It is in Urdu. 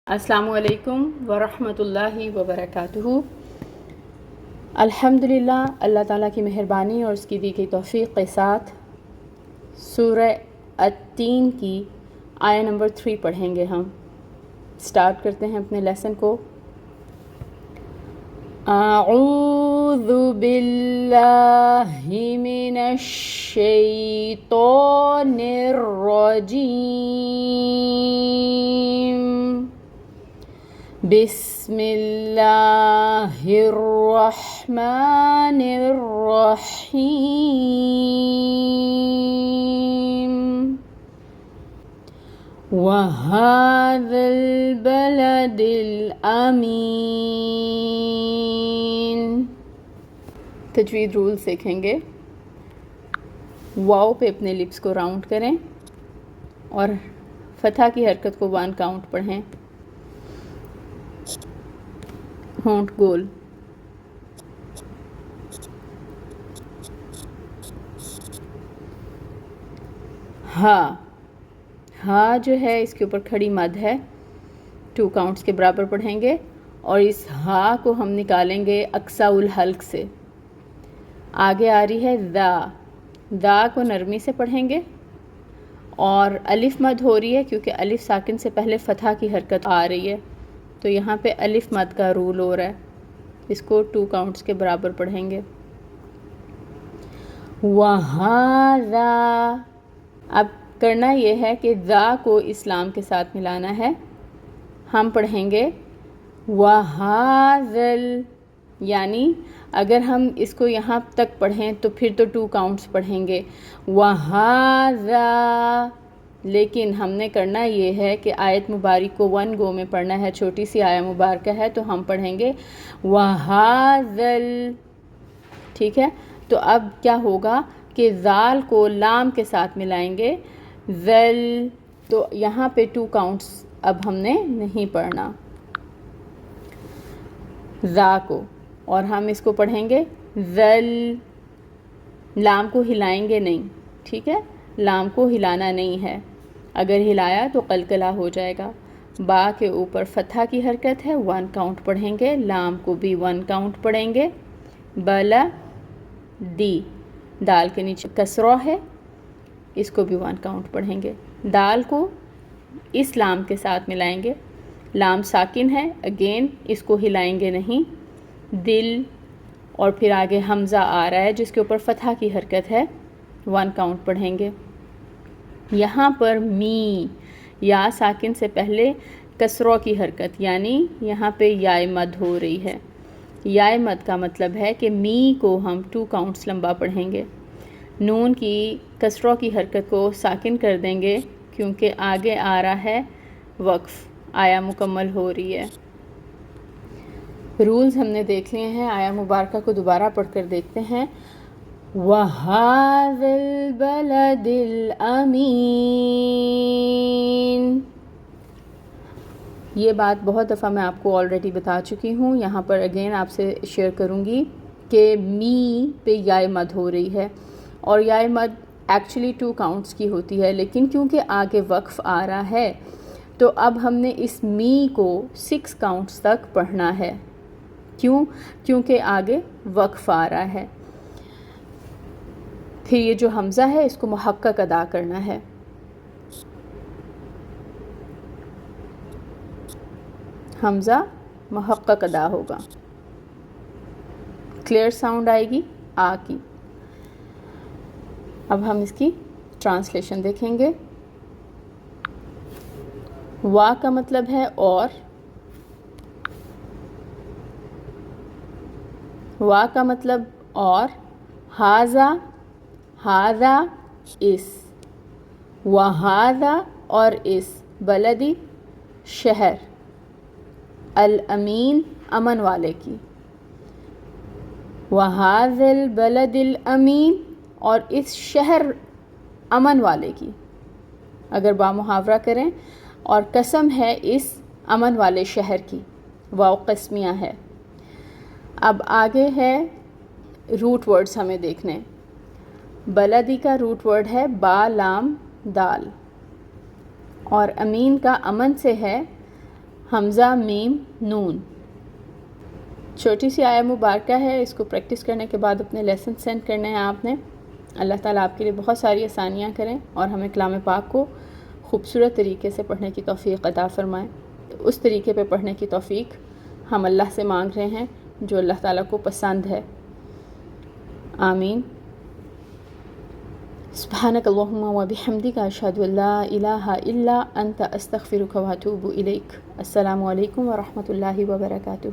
السلام علیکم ورحمۃ اللہ وبرکاتہ۔ الحمدللہ، اللہ تعالیٰ کی مہربانی اور اس کی دی گئی توفیق کے ساتھ سورہ التین کی آیہ نمبر 3 پڑھیں گے ہم۔ سٹارٹ کرتے ہیں اپنے لیسن کو۔ اعوذ باللہ من الشیطان الرجیم، بسم اللہ الرحمن الرحیم، وَهَذَا الْبَلَدِ الْأَمِينِ۔ تجوید رولز دیکھیں گے۔ واو پہ اپنے لپس کو راؤنڈ کریں اور فتح کی حرکت کو 1 کاؤنٹ پڑھیں۔ ہونٹ گول۔ ہا جو ہے اس کے اوپر کھڑی مد ہے، 2 کاؤنٹس کے برابر پڑھیں گے، اور اس ہا کو ہم نکالیں گے اقصا الحلق سے۔ آگے آ رہی ہے دا کو نرمی سے پڑھیں گے، اور الف مد ہو رہی ہے کیونکہ الف ساکن سے پہلے فتح کی حرکت آ رہی ہے، تو یہاں پہ الف مد کا رول ہو رہا ہے، اس کو 2 کاؤنٹس کے برابر پڑھیں گے۔ وَهَذَا، اب کرنا یہ ہے کہ ذا کو اسلام کے ساتھ ملانا ہے۔ ہم پڑھیں گے وَهَذَا، یعنی اگر ہم اس کو یہاں تک پڑھیں تو پھر تو 2 کاؤنٹس پڑھیں گے وَهَذَا، لیکن ہم نے کرنا یہ ہے کہ آیت مبارک کو 1 گو میں پڑھنا ہے، چھوٹی سی آیہ مبارکہ ہے تو ہم پڑھیں گے وَهَذَا، ٹھیک ہے؟ تو اب کیا ہوگا کہ ذال کو لام کے ساتھ ملائیں گے، ذل، تو یہاں پہ 2 کاؤنٹس اب ہم نے نہیں پڑھنا ذا کو، اور ہم اس کو پڑھیں گے ذل، لام کو ہلائیں گے نہیں، ٹھیک ہے؟ لام کو ہلانا نہیں ہے، اگر ہلایا تو قلقلہ ہو جائے گا۔ با کے اوپر فتحہ کی حرکت ہے، 1 کاؤنٹ پڑھیں گے، لام کو بھی 1 کاؤنٹ پڑھیں گے۔ بلا دی، دال کے نیچے کسرہ ہے، اس کو بھی 1 کاؤنٹ پڑھیں گے۔ دال کو اس لام کے ساتھ ملائیں گے، لام ساکن ہے، اگین اس کو ہلائیں گے نہیں۔ دل، اور پھر آگے حمزہ آ رہا ہے جس کے اوپر فتحہ کی حرکت ہے، 1 کاؤنٹ پڑھیں گے۔ یہاں پر می، یا ساکن سے پہلے کسرہ کی حرکت، یعنی یہاں پہ یائے مد ہو رہی ہے۔ یائے مد کا مطلب ہے کہ می کو ہم 2 کاؤنٹس لمبا پڑھیں گے۔ نون کی کسرہ کی حرکت کو ساکن کر دیں گے کیونکہ آگے آ رہا ہے وقف، آیا مکمل ہو رہی ہے۔ رولز ہم نے دیکھ لیے ہیں، آیا مبارکہ کو دوبارہ پڑھ کر دیکھتے ہیں۔ وَهَذَا الْبَلَدِ الْأَمِينِ، یہ بات بہت دفعہ میں آپ کو آلریڈی بتا چکی ہوں، یہاں پر اگین آپ سے شیئر کروں گی کہ می پہ یائے مد ہو رہی ہے، اور یائے مد ایکچولی 2 کاؤنٹس کی ہوتی ہے، لیکن کیونکہ آگے وقف آ رہا ہے تو اب ہم نے اس می کو 6 کاؤنٹس تک پڑھنا ہے۔ کیونکہ آگے وقف آ رہا ہے۔ پھر یہ جو حمزہ ہے اس کو محقق ادا کرنا ہے۔ حمزہ محقق ادا ہوگا، کلیئر ساؤنڈ آئے گی آ کی۔ اب ہم اس کی ٹرانسلیشن دیکھیں گے۔ وا کا مطلب ہے اور، وا کا مطلب اور، ہاذا اس، وہذا اور اس، بلدی شہر، الامین امن والے کی، وَهَذَا الْبَلَدِ الْأَمِينِ، اور اس شہر امن والے کی، اگر با محاورہ کریں، اور قسم ہے اس امن والے شہر کی، واو قسمیہ ہے۔ اب آگے ہے روٹ ورڈز ہمیں دیکھنے۔ بلدی کا روٹ ورڈ ہے با لام دال، اور امین کا امن سے ہے حمزہ میم نون. چھوٹی سی آیا مبارکہ ہے، اس کو پریکٹس کرنے کے بعد اپنے لیسن سینڈ کرنے ہیں آپ نے. اللہ تعالیٰ آپ کے لیے بہت ساری آسانیاں کریں اور ہمیں کلام پاک کو خوبصورت طریقے سے پڑھنے کی توفیق عطا فرمائیں. اس طریقے پہ پڑھنے کی توفیق ہم اللہ سے مانگ رہے ہیں جو اللہ تعالیٰ کو پسند ہے. آمین. سبحانک اللہم و بحمدک اشہد ان لا الہ الا انت استغفرک و اتوب الیک. السلام علیکم و رحمۃ اللہ وبرکاتہ.